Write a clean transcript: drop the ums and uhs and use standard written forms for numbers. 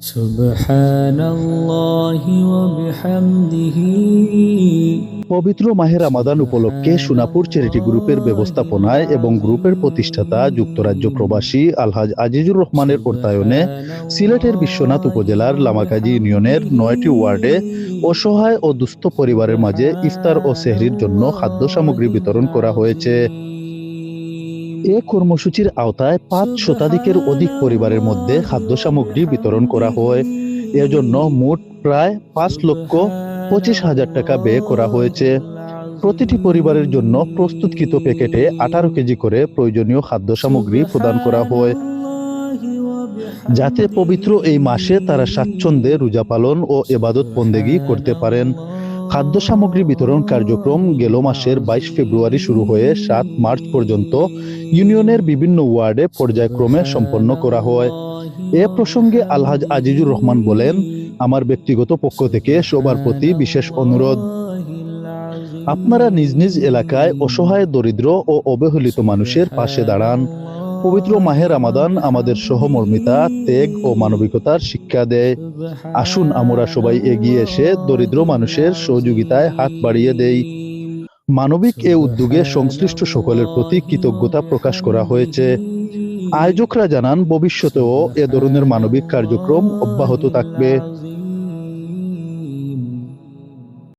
সুবহানাল্লাহি ওয়া বিহামদিহি। পবিত্র মাহে রমাদান উপলক্ষে সোনাপুর চ্যারিটি গ্রুপের ব্যবস্থাপনায় এবং গ্রুপের প্রতিষ্ঠাতা যুক্তরাজ্য প্রবাসী আলহাজ আজিজুর রহমানের অর্থায়নে সিলেটের বিশ্বনাথ উপজেলার লামাকাজি ইউনিয়নের 9টি ওয়ার্ডে অসহায় ও দুস্থ পরিবারের মাঝে ইফতার ও সেহরির জন্য খাদ্য সামগ্রী বিতরণ করা হয়েছে। এ কর্মসূচির আওতায় 5 শতাধিকের অধিক পরিবারের মধ্যে খাদ্য সামগ্রী বিতরণ করা হয়। এজন্য মোট প্রায় 5,25,000 টাকা ব্যয় করা হয়েছে। প্রতিটি পরিবারের জন্য প্রস্তুতকৃত প্যাকেটে 18 কেজি করে প্রয়োজনীয় খাদ্য সামগ্রী প্রদান করা হয়, যাতে পবিত্র এই মাসে তারা স্বাচ্ছন্দ্যে রোজা পালন ও ইবাদত বন্দেগী করতে পারেন। খাদ্য সামগ্রী বিতরণ কার্যক্রম গেল মাসের 22 ফেব্রুয়ারি শুরু হয়ে 7 মার্চ পর্যন্ত ইউনিয়নের বিভিন্ন ওয়ার্ডে পর্যায়ক্রমে সম্পন্ন করা হয়। এ প্রসঙ্গে আলহাজ আজিজুর রহমান বলেন, আমার ব্যক্তিগত পক্ষ থেকে সবার প্রতি বিশেষ অনুরোধ, আপনারা নিজ নিজ এলাকায় অসহায়, দরিদ্র ও অবহেলিত মানুষের পাশে দাঁড়ান। পবিত্র মাহে রমাদান আমাদের সহমর্মিতা, ত্যাগ ও মানবিকতার শিক্ষা দেয়। আসুন আমরা সবাই এগিয়ে এসে দরিদ্র মানুষের সহযোগিতায় হাত বাড়িয়ে দেই। মানবিক এ উদ্যোগে সংশ্লিষ্ট সকলের প্রতি কৃতজ্ঞতা প্রকাশ করা হয়েছে। আয়োজকরা জানান, ভবিষ্যতেও এ ধরনের মানবিক কার্যক্রম অব্যাহত থাকবে।